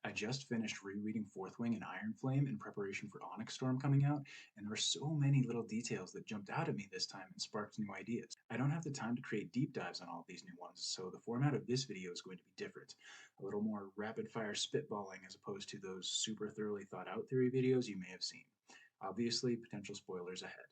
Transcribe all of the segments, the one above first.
I just finished rereading Fourth Wing and Iron Flame in preparation for Onyx Storm coming out, and there were so many little details that jumped out at me this time and sparked new ideas. I don't have the time to create deep dives on all of these new ones, so the format of this video is going to be different. A little more rapid-fire spitballing as opposed to those super thoroughly thought-out theory videos you may have seen. Obviously, potential spoilers ahead.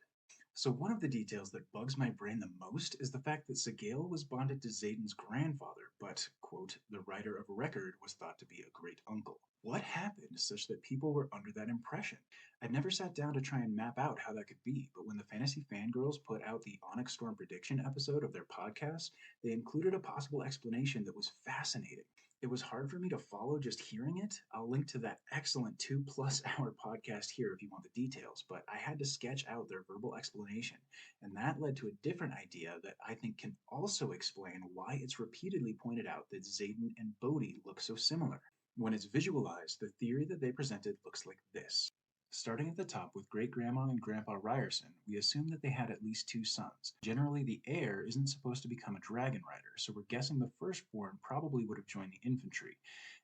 So one of the details that bugs my brain the most is the fact that Sorrengail was bonded to Xaden's grandfather, but, quote, the writer of record was thought to be a great uncle. What happened such that people were under that impression? I'd never sat down to try and map out how that could be, but when the Fantasy Fangirls put out the Onyx Storm prediction episode of their podcast, they included a possible explanation that was fascinating. It was hard for me to follow just hearing it. I'll link to that excellent 2+ hour podcast here if you want the details, but I had to sketch out their verbal explanation, and that led to a different idea that I think can also explain why it's repeatedly pointed out that Xaden and Bodhi look so similar. When it's visualized, the theory that they presented looks like this. Starting at the top with great-grandma and grandpa Riorson, we assume that they had at least 2 sons. Generally, the heir isn't supposed to become a dragon rider, so we're guessing the firstborn probably would have joined the infantry,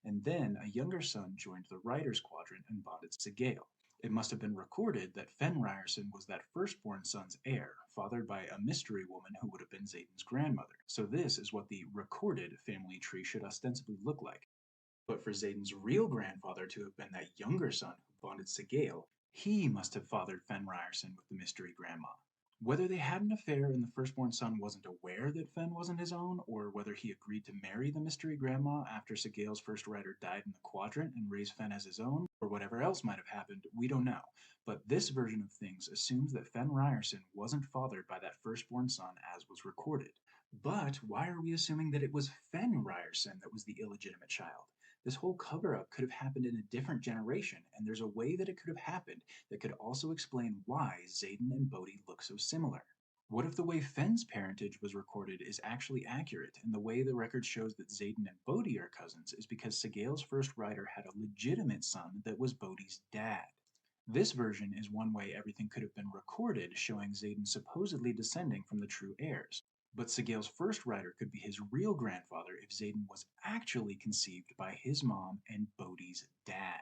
and then a younger son joined the rider's quadrant and bonded Sorrengail. It must have been recorded that Fen Riorson was that firstborn son's heir, fathered by a mystery woman who would have been Xaden's grandmother. So this is what the recorded family tree should ostensibly look like. But for Xaden's real grandfather to have been that younger son who bonded Sorrengail, he must have fathered Fen Riorson with the mystery grandma. Whether they had an affair and the firstborn son wasn't aware that Fen wasn't his own, or whether he agreed to marry the mystery grandma after Sorrengail's first rider died in the quadrant and raise Fen as his own, or whatever else might have happened, we don't know. But this version of things assumes that Fen Riorson wasn't fathered by that firstborn son as was recorded. But why are we assuming that it was Fen Riorson that was the illegitimate child? This whole cover-up could have happened in a different generation, and there's a way that it could have happened that could also explain why Xaden and Bodhi look so similar. What if the way Fen's parentage was recorded is actually accurate, and the way the record shows that Xaden and Bodhi are cousins is because Sorrengail's first rider had a legitimate son that was Bodhi's dad? This version is one way everything could have been recorded, showing Xaden supposedly descending from the true heirs. But Sorrengail's first rider could be his real grandfather if Xaden was actually conceived by his mom and Bodhi's dad.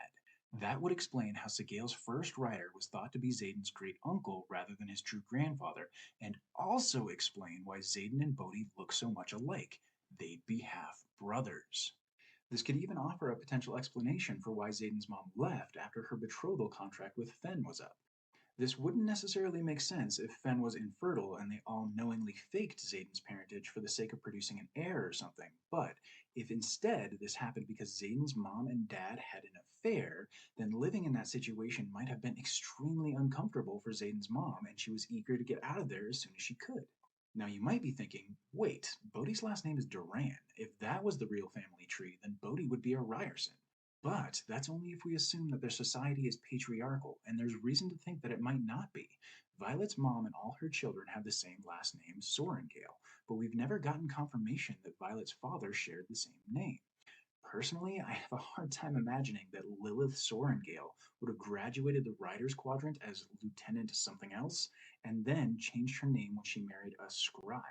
That would explain how Sorrengail's first rider was thought to be Xaden's great uncle rather than his true grandfather, and also explain why Xaden and Bodhi look so much alike. They'd be half brothers. This could even offer a potential explanation for why Xaden's mom left after her betrothal contract with Fen was up. This wouldn't necessarily make sense if Fen was infertile and they all knowingly faked Xaden's parentage for the sake of producing an heir or something, but if instead this happened because Xaden's mom and dad had an affair, then living in that situation might have been extremely uncomfortable for Xaden's mom, and she was eager to get out of there as soon as she could. Now you might be thinking, wait, Bodhi's last name is Duran. If that was the real family tree, then Bodhi would be a Riorson. But that's only if we assume that their society is patriarchal, and there's reason to think that it might not be. Violet's mom and all her children have the same last name, Sorrengail, but we've never gotten confirmation that Violet's father shared the same name. Personally, I have a hard time imagining that Lillith Sorrengail would have graduated the Riders Quadrant as Lieutenant something else, and then changed her name when she married a scribe.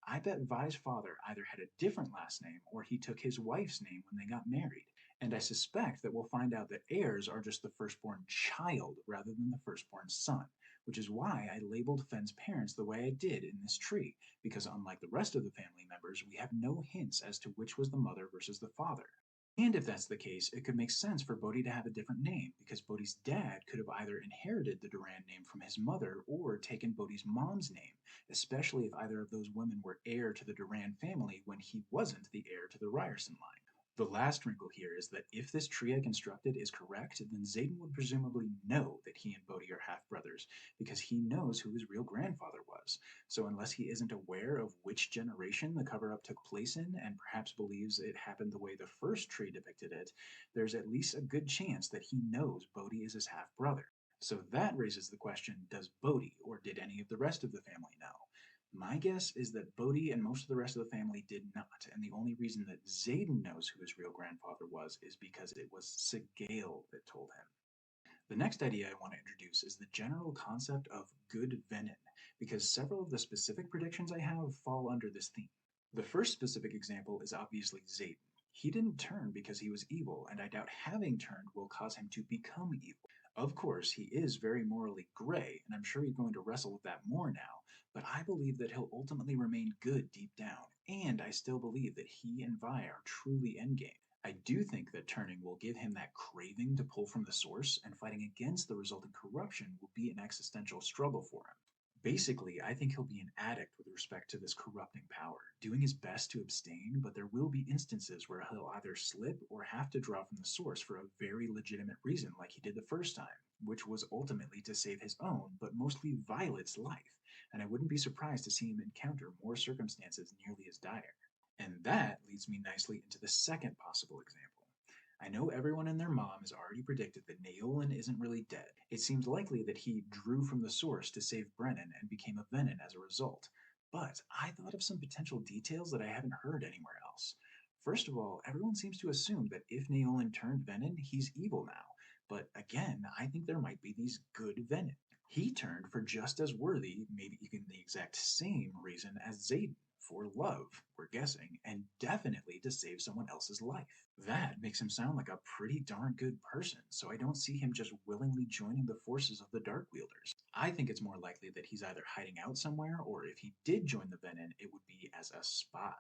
I bet Vi's father either had a different last name or he took his wife's name when they got married. And I suspect that we'll find out that heirs are just the firstborn child rather than the firstborn son, which is why I labeled Fen's parents the way I did in this tree, because unlike the rest of the family members, we have no hints as to which was the mother versus the father. And if that's the case, it could make sense for Bodhi to have a different name, because Bodhi's dad could have either inherited the Duran name from his mother or taken Bodhi's mom's name, especially if either of those women were heir to the Duran family when he wasn't the heir to the Riorson line. The last wrinkle here is that if this tree I constructed is correct, then Xaden would presumably know that he and Bodhi are half-brothers, because he knows who his real grandfather was. So unless he isn't aware of which generation the cover-up took place in, and perhaps believes it happened the way the first tree depicted it, there's at least a good chance that he knows Bodhi is his half-brother. So that raises the question, does Bodhi, or did any of the rest of the family know? My guess is that Bodhi and most of the rest of the family did not, and the only reason that Xaden knows who his real grandfather was is because it was Sorrengail that told him. The next idea I want to introduce is the general concept of good venin, because several of the specific predictions I have fall under this theme. The first specific example is obviously Xaden. He didn't turn because he was evil, and I doubt having turned will cause him to become evil. Of course, he is very morally gray, and I'm sure he's going to wrestle with that more now, but I believe that he'll ultimately remain good deep down, and I still believe that he and Vi are truly endgame. I do think that turning will give him that craving to pull from the source, and fighting against the resulting corruption will be an existential struggle for him. Basically, I think he'll be an addict with respect to this corrupting power, doing his best to abstain, but there will be instances where he'll either slip or have to draw from the source for a very legitimate reason, like he did the first time, which was ultimately to save his own, but mostly Violet's life, and I wouldn't be surprised to see him encounter more circumstances nearly as dire. And that leads me nicely into the second possible example. I know everyone and their mom has already predicted that Naolin isn't really dead. It seems likely that he drew from the source to save Brennan and became a venin as a result. But I thought of some potential details that I haven't heard anywhere else. First of all, everyone seems to assume that if Naolin turned venin, he's evil now. But again, I think there might be these good venin. He turned for just as worthy, maybe even the exact same reason as Xaden, for love, we're guessing, and definitely to save someone else's life. That makes him sound like a pretty darn good person, so I don't see him just willingly joining the forces of the Dark Wielders. I think it's more likely that he's either hiding out somewhere, or if he did join the Venin, it would be as a spy.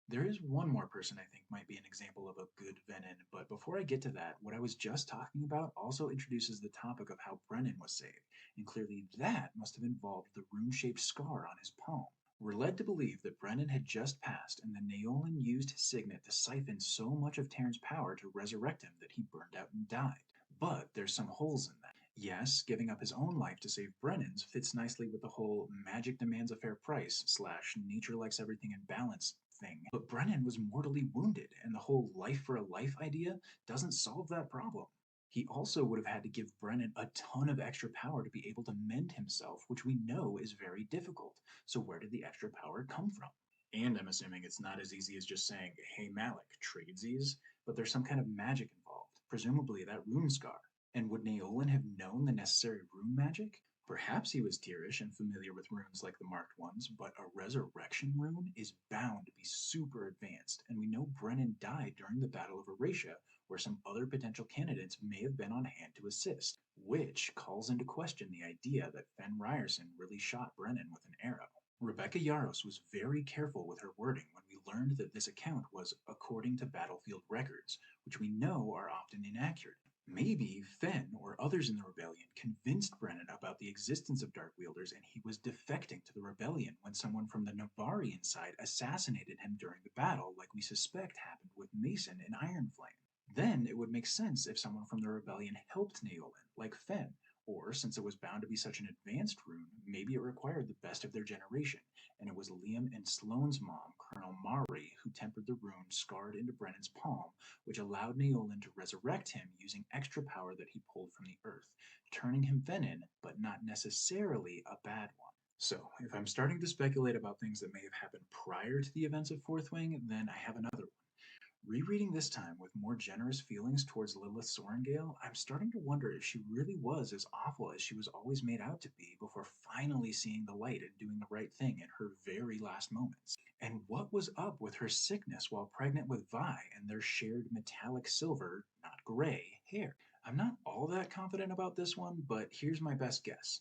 There is one more person I think might be an example of a good Venin, but before I get to that, what I was just talking about also introduces the topic of how Brennan was saved, and clearly that must have involved the rune-shaped scar on his palm. We're led to believe that Brennan had just passed, and that Naolin used his signet to siphon so much of Terran's power to resurrect him that he burned out and died. But there's some holes in that. Yes, giving up his own life to save Brennan's fits nicely with the whole magic demands a fair price slash nature likes everything in balance thing. But Brennan was mortally wounded, and the whole life for a life idea doesn't solve that problem. He also would have had to give Brennan a ton of extra power to be able to mend himself, which we know is very difficult. So where did the extra power come from? And I'm assuming it's not as easy as just saying, hey Malik, tradesies, but there's some kind of magic involved, presumably that rune scar. And would Naolin have known the necessary rune magic? Perhaps he was Tirish and familiar with runes like the marked ones, but a resurrection rune is bound to be super advanced, and we know Brennan died during the Battle of Aretia, where some other potential candidates may have been on hand to assist, which calls into question the idea that Fen Riorson really shot Brennan with an arrow. Rebecca Yarros was very careful with her wording when we learned that this account was according to battlefield records, which we know are often inaccurate. Maybe Fen or others in the rebellion convinced Brennan about the existence of Dark Wielders and he was defecting to the rebellion when someone from the Navarian side assassinated him during the battle, like we suspect happened with Mason and Ironflame. Then it would make sense if someone from the rebellion helped Naolin, like Fen, or since it was bound to be such an advanced rune, maybe it required the best of their generation, and it was Liam and Sloane's mom, Colonel Mari, who tempered the rune scarred into Brennan's palm, which allowed Naolin to resurrect him using extra power that he pulled from the earth, turning him venin, but not necessarily a bad one. So, if I'm starting to speculate about things that may have happened prior to the events of Fourth Wing, then I have another one. Rereading this time with more generous feelings towards Lillith Sorrengail, I'm starting to wonder if she really was as awful as she was always made out to be before finally seeing the light and doing the right thing in her very last moments. And what was up with her sickness while pregnant with Vi and their shared metallic silver, not gray, hair? I'm not all that confident about this one, but here's my best guess.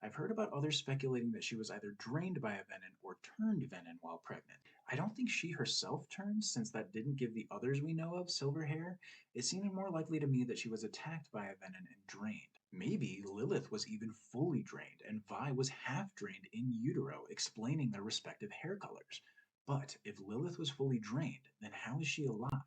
I've heard about others speculating that she was either drained by a venin or turned venin while pregnant. I don't think she herself turned, since that didn't give the others we know of silver hair. It seemed more likely to me that she was attacked by a venin and drained. Maybe Lilith was even fully drained, and Vi was half drained in utero, explaining their respective hair colors. But if Lilith was fully drained, then how is she alive?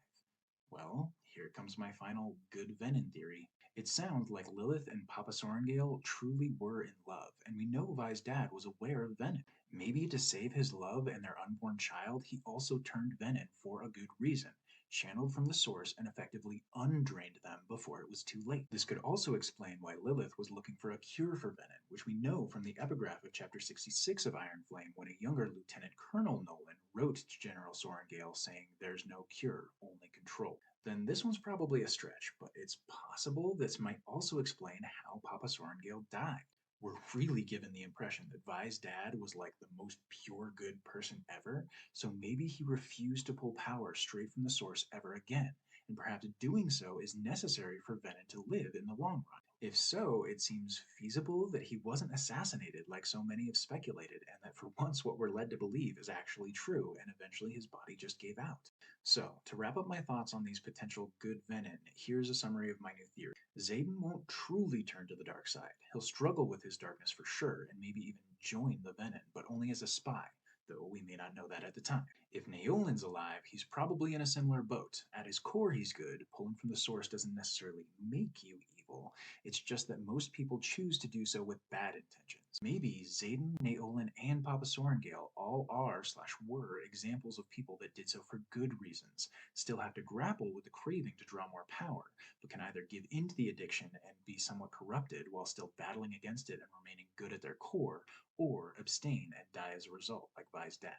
Well, here comes my final good venin theory. It sounds like Lilith and Papa Sorrengail truly were in love, and we know Vi's dad was aware of venin. Maybe to save his love and their unborn child, he also turned venin for a good reason, channeled from the source and effectively undrained them before it was too late. This could also explain why Lilith was looking for a cure for venin, which we know from the epigraph of chapter 66 of Iron Flame when a younger Lieutenant Colonel Naolin wrote to General Sorrengail saying there's no cure, only control. Then this one's probably a stretch, but it's possible this might also explain how Papa Sorrengail died. We're really given the impression that Vi's dad was like the most pure good person ever, so maybe he refused to pull power straight from the source ever again, and perhaps doing so is necessary for Venin to live in the long run. If so, it seems feasible that he wasn't assassinated like so many have speculated, and that for once what we're led to believe is actually true, and eventually his body just gave out. So, to wrap up my thoughts on these potential good Venin, here's a summary of my new theory. Xaden won't truly turn to the dark side. He'll struggle with his darkness for sure, and maybe even join the Venin, but only as a spy, though we may not know that at the time. If Naolin's alive, he's probably in a similar boat. At his core, he's good. Pulling from the source doesn't necessarily make you evil. It's just that most people choose to do so with bad intentions. Maybe Xaden, Naolin, and Papa Sorrengail all are/were examples of people that did so for good reasons, still have to grapple with the craving to draw more power, but can either give in to the addiction and be somewhat corrupted while still battling against it and remaining good at their core, or abstain and die as a result, like Vi's dad.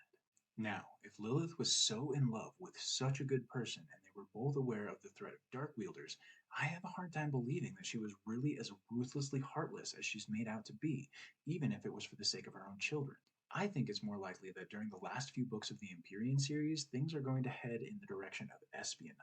Now, if Lillith was so in love with such a good person and they were both aware of the threat of Dark Wielders, I have a hard time believing that she was really as ruthlessly heartless as she's made out to be, even if it was for the sake of her own children. I think it's more likely that during the last few books of the Empyrean series, things are going to head in the direction of espionage.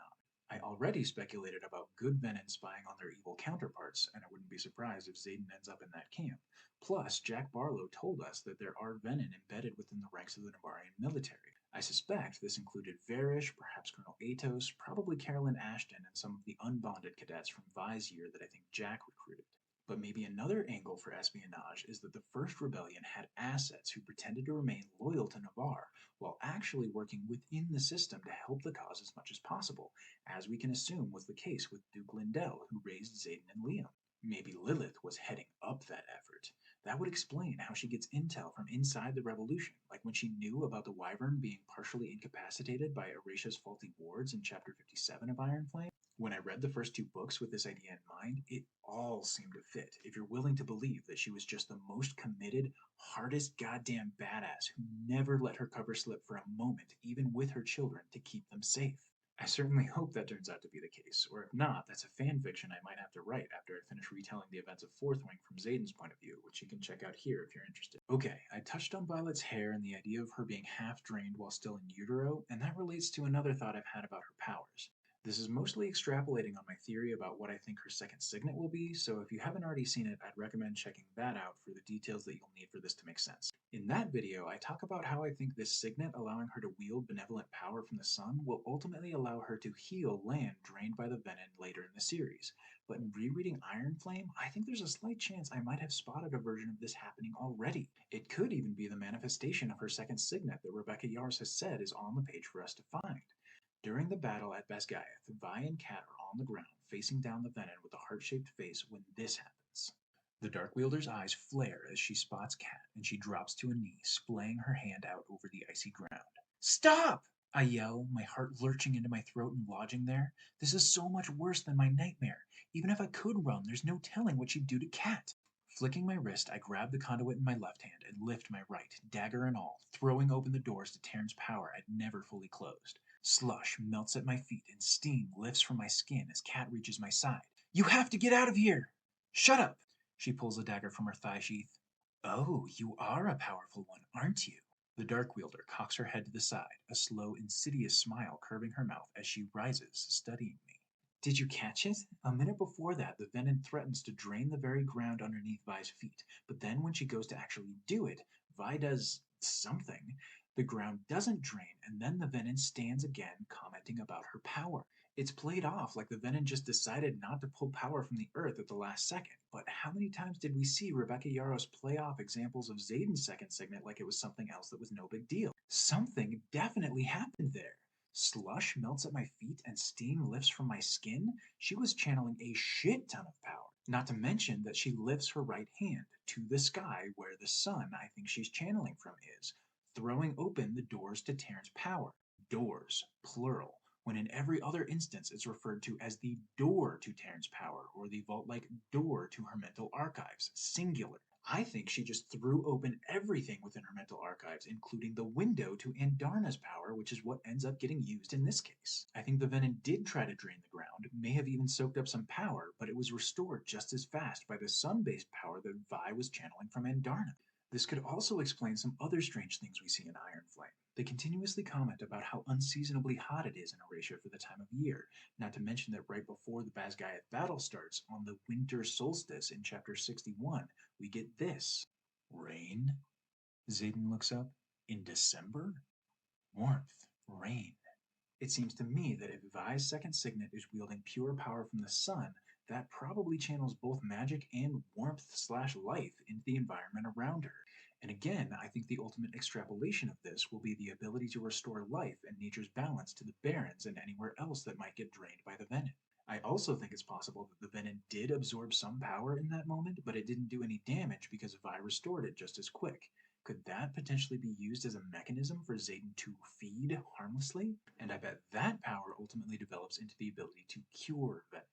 I already speculated about good Venin spying on their evil counterparts, and I wouldn't be surprised if Xaden ends up in that camp. Plus, Jack Barlow told us that there are Venin embedded within the ranks of the Nabarian military. I suspect this included Varish, perhaps Colonel Atos, probably Carolyn Ashton, and some of the unbonded cadets from Vi's year that I think Jack recruited. But maybe another angle for espionage is that the First Rebellion had assets who pretended to remain loyal to Navarre, while actually working within the system to help the cause as much as possible, as we can assume was the case with Duke Lindell, who raised Xaden and Liam. Maybe Lillith was heading up that effort. That would explain how she gets intel from inside the Revolution, like when she knew about the Wyvern being partially incapacitated by Aretia's faulty wards in Chapter 57 of Iron Flame. When I read the first two books with this idea in mind, it all seemed to fit, if you're willing to believe that she was just the most committed, hardest goddamn badass who never let her cover slip for a moment, even with her children, to keep them safe. I certainly hope that turns out to be the case, or if not, that's a fan fiction I might have to write after I finish retelling the events of Fourth Wing from Xaden's point of view, which you can check out here if you're interested. Okay, I touched on Violet's hair and the idea of her being half drained while still in utero, and that relates to another thought I've had about her powers. This is mostly extrapolating on my theory about what I think her second signet will be, so if you haven't already seen it, I'd recommend checking that out for the details that you'll need for this to make sense. In that video, I talk about how I think this signet allowing her to wield benevolent power from the sun will ultimately allow her to heal land drained by the venin later in the series. But in rereading Iron Flame, I think there's a slight chance I might have spotted a version of this happening already. It could even be the manifestation of her second signet that Rebecca Yarros has said is on the page for us to find. During the battle at Basgiath, Vi and Kat are on the ground, facing down the venin with a heart-shaped face when this happens. The Dark Wielder's eyes flare as she spots Kat, and she drops to a knee, splaying her hand out over the icy ground. Stop! I yell, my heart lurching into my throat and lodging there. This is so much worse than my nightmare. Even if I could run, there's no telling what she'd do to Kat. Flicking my wrist, I grab the conduit in my left hand and lift my right, dagger and all, throwing open the doors to Terran's power I'd never fully closed. Slush melts at my feet and steam lifts from my skin as Kat reaches my side. You have to get out of here! Shut up! She pulls the dagger from her thigh sheath. Oh, you are a powerful one, aren't you? The Dark Wielder cocks her head to the side, a slow, insidious smile curving her mouth as she rises, studying me. Did you catch it? A minute before that, the venin threatens to drain the very ground underneath Vi's feet, but then when she goes to actually do it, Vi does something. The ground doesn't drain, and then the venin stands again, commenting about her power. It's played off like the venin just decided not to pull power from the earth at the last second, but how many times did we see Rebecca Yarros play off examples of Xaden's second signet like it was something else that was no big deal? Something definitely happened there. Slush melts at my feet and steam lifts from my skin. She was channeling a shit ton of power. Not to mention that she lifts her right hand to the sky where the sun I think she's channeling from is, throwing open the doors to Terran's power. Doors, plural. when in every other instance it's referred to as the door to Terran's power or the vault-like door to her mental archives, singular. I think she just threw open everything within her mental archives, including the window to Andarna's power, which is what ends up getting used in this case. I think the venin did try to drain the ground, may have even soaked up some power, but it was restored just as fast by the sun-based power that Vi was channeling from Andarna. This could also explain some other strange things we see in Iron Flame. They continuously comment about how unseasonably hot it is in Aretia for the time of year, not to mention that right before the Basgiath battle starts, on the winter solstice in chapter 61, we get this. Rain? Xaden looks up. In December? Warmth. Rain. It seems to me that if Vi's second signet is wielding pure power from the sun, that probably channels both magic and warmth/life into the environment around her. And again, I think the ultimate extrapolation of this will be the ability to restore life and nature's balance to the Barrens and anywhere else that might get drained by the venin. I also think it's possible that the venin did absorb some power in that moment, but it didn't do any damage because Vi restored it just as quick. Could that potentially be used as a mechanism for Xaden to feed harmlessly? And I bet that power ultimately develops into the ability to cure venin.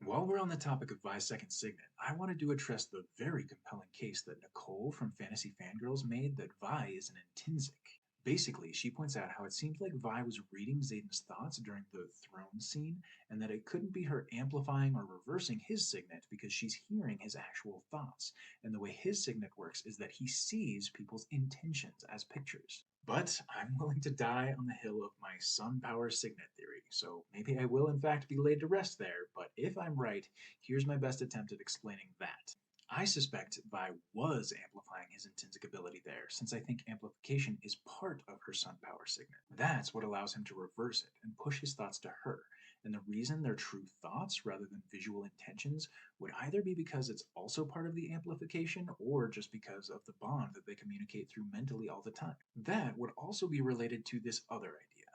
While we're on the topic of Vi's second signet, I wanted to address the very compelling case that Nicole from Fantasy Fangirls made that Vi is an intrinsic. Basically, she points out how it seemed like Vi was reading Xaden's thoughts during the throne scene, and that it couldn't be her amplifying or reversing his signet because she's hearing his actual thoughts. And the way his signet works is that he sees people's intentions as pictures. But I'm willing to die on the hill of my sun power signet theory, so maybe I will in fact be laid to rest there, but if I'm right, here's my best attempt at explaining that. I suspect Vi was amplifying his intrinsic ability there, since I think amplification is part of her sun power signet. That's what allows him to reverse it and push his thoughts to her, and the reason they're true thoughts rather than visual intentions would either be because it's also part of the amplification or just because of the bond that they communicate through mentally all the time. That would also be related to this other idea.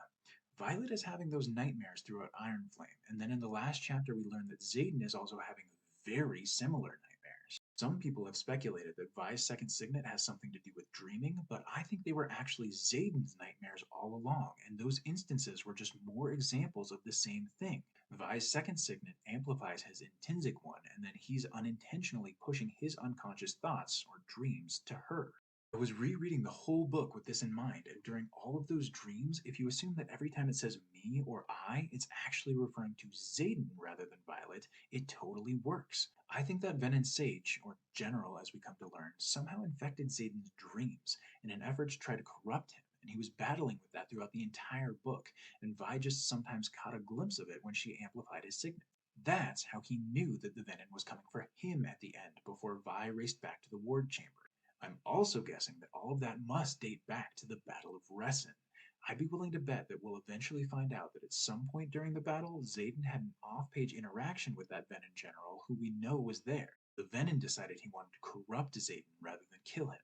Violet is having those nightmares throughout Iron Flame, and then in the last chapter we learn that Xaden is also having very similar nightmares. Some people have speculated that Vi's second signet has something to do with dreaming, but I think they were actually Xaden's nightmares all along, and those instances were just more examples of the same thing. Vi's second signet amplifies his intrinsic one, and then he's unintentionally pushing his unconscious thoughts or dreams to her. I was rereading the whole book with this in mind, and during all of those dreams, if you assume that every time it says me or I, it's actually referring to Xaden rather than Violet, it totally works. I think that Venin Sage, or General as we come to learn, somehow infected Xaden's dreams in an effort to try to corrupt him, and he was battling with that throughout the entire book, and Vi just sometimes caught a glimpse of it when she amplified his signet. That's how he knew that the venin was coming for him at the end before Vi raced back to the ward chamber. I'm also guessing that all of that must date back to the Battle of Resin. I'd be willing to bet that we'll eventually find out that at some point during the battle, Xaden had an off-page interaction with that Venin general who we know was there. The Venin decided he wanted to corrupt Xaden rather than kill him,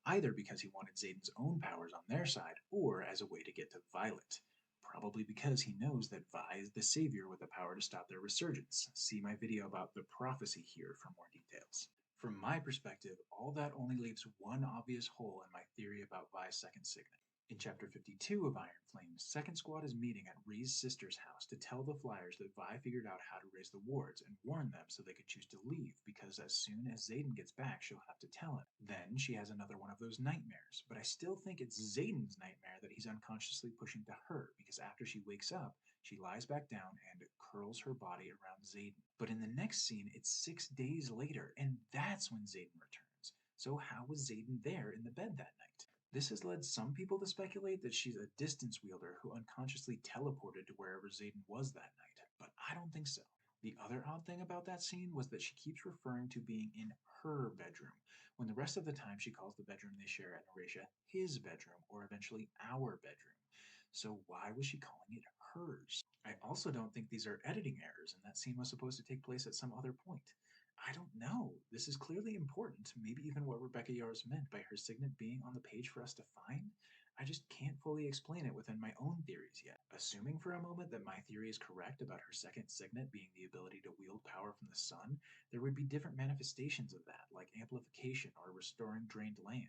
either because he wanted Xaden's own powers on their side or as a way to get to Violet. Probably because he knows that Vi is the savior with the power to stop their resurgence. See my video about the prophecy here for more details. From my perspective, all that only leaves one obvious hole in my theory about Vi's second signet. In Chapter 52 of Iron Flame, Second Squad is meeting at Ree's sister's house to tell the Flyers that Vi figured out how to raise the wards and warn them so they could choose to leave, because as soon as Xaden gets back, she'll have to tell him. Then she has another one of those nightmares, but I still think it's Xaden's nightmare that he's unconsciously pushing to her, because after she wakes up, she lies back down and curls her body around Xaden. But in the next scene, it's 6 days later, and that's when Xaden returns. So how was Xaden there in the bed that night? This has led some people to speculate that she's a distance wielder who unconsciously teleported to wherever Xaden was that night, but I don't think so. The other odd thing about that scene was that she keeps referring to being in her bedroom, when the rest of the time she calls the bedroom they share at Aretia his bedroom, or eventually our bedroom. So why was she calling it hers? I also don't think these are editing errors and that scene was supposed to take place at some other point. I don't know. This is clearly important, maybe even what Rebecca Yarros meant by her signet being on the page for us to find. I just can't fully explain it within my own theories yet. Assuming for a moment that my theory is correct about her second signet being the ability to wield power from the sun, there would be different manifestations of that, like amplification or restoring drained land.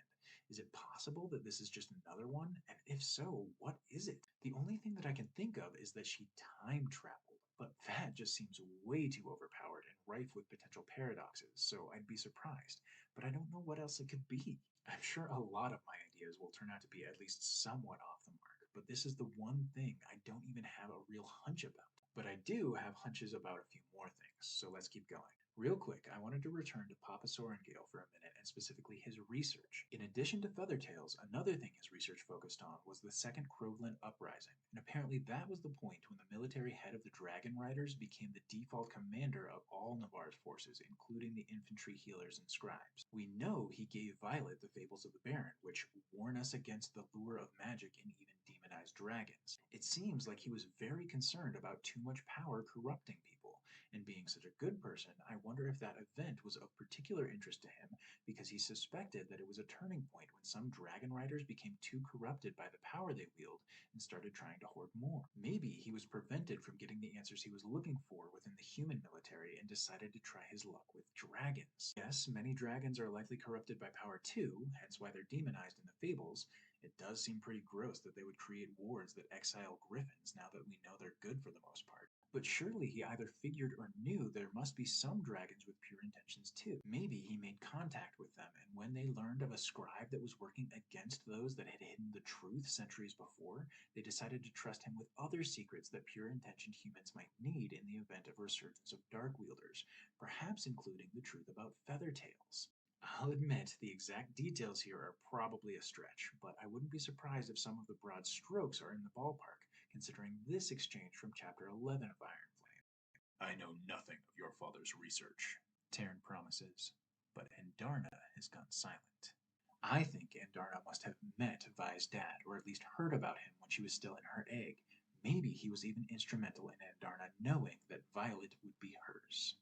Is it possible that this is just another one? And if so, what is it? The only thing that I can think of is that she time traveled, but that just seems way too overpowered and rife with potential paradoxes, so I'd be surprised. But I don't know what else it could be. I'm sure a lot of my ideas will turn out to be at least somewhat off the mark, but this is the one thing I don't even have a real hunch about. But I do have hunches about a few more things, so let's keep going. Real quick, I wanted to return to Papa Sorrengail for a minute and specifically his research. In addition to Feathertails, another thing his research focused on was the Second Croveland Uprising, and apparently that was the point when the military head of the Dragon Riders became the default commander of all Navarre's forces, including the infantry healers and scribes. We know he gave Violet the Fables of the Baron, which warn us against the lure of magic and even demonized dragons. It seems like he was very concerned about too much power corrupting people, and being such a good person, I wonder if that event was of particular interest to him because he suspected that it was a turning point when some dragon riders became too corrupted by the power they wield and started trying to hoard more. Maybe he was prevented from getting the answers he was looking for within the human military and decided to try his luck with dragons. Yes, many dragons are likely corrupted by power too, hence why they're demonized in the fables. It does seem pretty gross that they would create wards that exile griffins now that we know they're good for the most part. But surely he either figured or knew there must be some dragons with pure intentions too. Maybe he made contact with them, and when they learned of a scribe that was working against those that had hidden the truth centuries before, they decided to trust him with other secrets that pure intentioned humans might need in the event of a resurgence of dark wielders, perhaps including the truth about Feathertails. I'll admit the exact details here are probably a stretch, but I wouldn't be surprised if some of the broad strokes are in the ballpark, considering this exchange from Chapter 11 of Iron Flame. I know nothing of your father's research, Taryn promises, but Andarna has gone silent. I think Andarna must have met Vi's dad, or at least heard about him when she was still in her egg. Maybe he was even instrumental in Andarna knowing that Violet would be hers.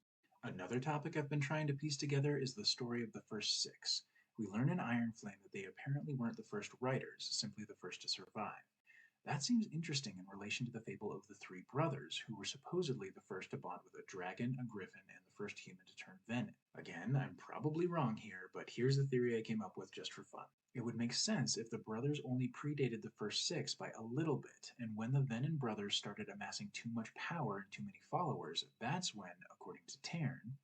Another topic I've been trying to piece together is the story of the first six. We learn in Iron Flame that they apparently weren't the first writers, simply the first to survive. That seems interesting in relation to the fable of the three brothers, who were supposedly the first to bond with a dragon, a griffin, and the first human to turn venin. Again, I'm probably wrong here, but here's the theory I came up with just for fun. It would make sense if the brothers only predated the first six by a little bit, and when the Venin brothers started amassing too much power and too many followers, that's when, according to Tarn,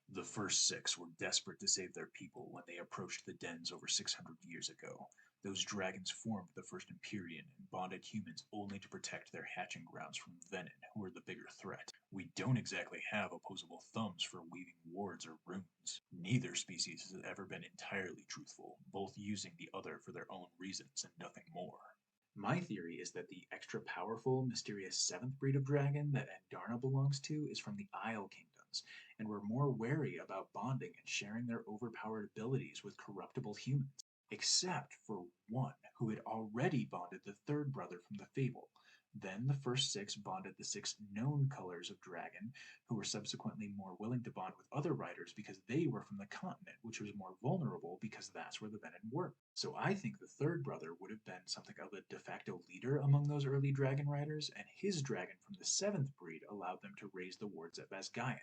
the first six were desperate to save their people when they approached the dens over 600 years ago. Those dragons formed the first Empyrean and bonded humans only to protect their hatching grounds from venin, who were the bigger threat. We don't exactly have opposable thumbs for weaving wards or runes. Neither species has ever been entirely truthful, both using the other for their own reasons and nothing more. My theory is that the extra powerful, mysterious seventh breed of dragon that Andarna belongs to is from the Isle Kingdoms, and were more wary about bonding and sharing their overpowered abilities with corruptible humans, except for one who had already bonded the third brother from the fable. Then the first six bonded the six known colors of dragon, who were subsequently more willing to bond with other riders because they were from the continent, which was more vulnerable because that's where the venin worked. So I think the third brother would have been something of a de facto leader among those early dragon riders, and his dragon from the seventh breed allowed them to raise the wards at Basgiath.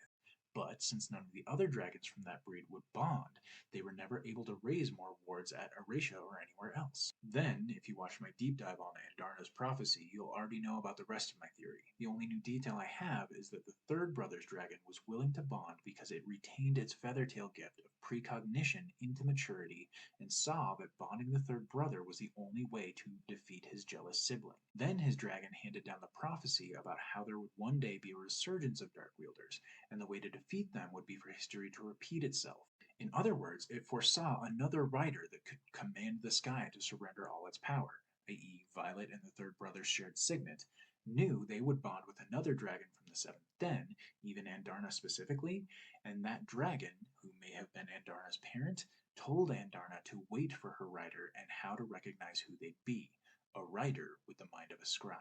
But since none of the other dragons from that breed would bond, they were never able to raise more wards at Aretia or anywhere else. Then, if you watch my deep dive on Andarna's prophecy, you'll already know about the rest of my theory. The only new detail I have is that the third brother's dragon was willing to bond because it retained its feathertail gift of precognition into maturity and saw that bonding the third brother was the only way to defeat his jealous sibling. Then his dragon handed down the prophecy about how there would one day be a resurgence of dark wielders, and the way to defeat them would be for history to repeat itself. In other words, it foresaw another rider that could command the sky to surrender all its power, i.e., Violet and the third brother's shared signet, knew they would bond with another dragon from the seventh den, even Andarna specifically, and that dragon, who may have been Andarna's parent, told Andarna to wait for her rider and how to recognize who they'd be, a rider with the mind of a scribe.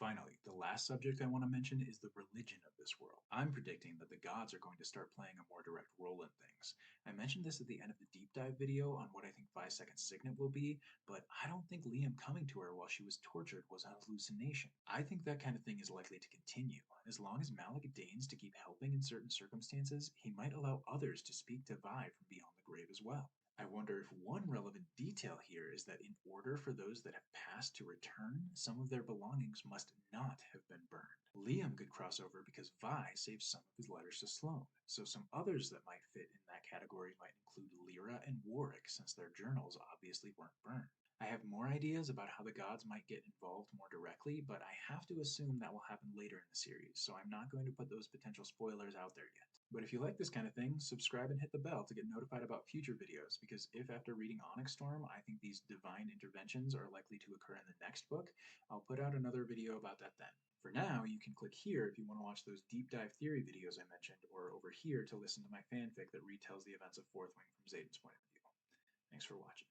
Finally, the last subject I want to mention is the religion of this world. I'm predicting that the gods are going to start playing a more direct role in things. I mentioned this at the end of the deep dive video on what I think 5-second signet will be, but I don't think Liam coming to her while she was tortured was an hallucination. I think that kind of thing is likely to continue. As long as Malik deigns to keep helping in certain circumstances, he might allow others to speak to Vi from beyond the grave as well. I wonder if one relevant detail here is that in order for those that have passed to return, some of their belongings must not have been burned. Liam could cross over because Vi saved some of his letters to Sloane, so some others that might fit in that category might include Lyra and Warwick, since their journals obviously weren't burned. I have more ideas about how the gods might get involved more directly, but I have to assume that will happen later in the series, so I'm not going to put those potential spoilers out there yet. But if you like this kind of thing, subscribe and hit the bell to get notified about future videos, because if after reading Onyx Storm I think these divine interventions are likely to occur in the next book, I'll put out another video about that then. For now, you can click here if you want to watch those deep dive theory videos I mentioned, or over here to listen to my fanfic that retells the events of Fourth Wing from Xaden's point of view. Thanks for watching.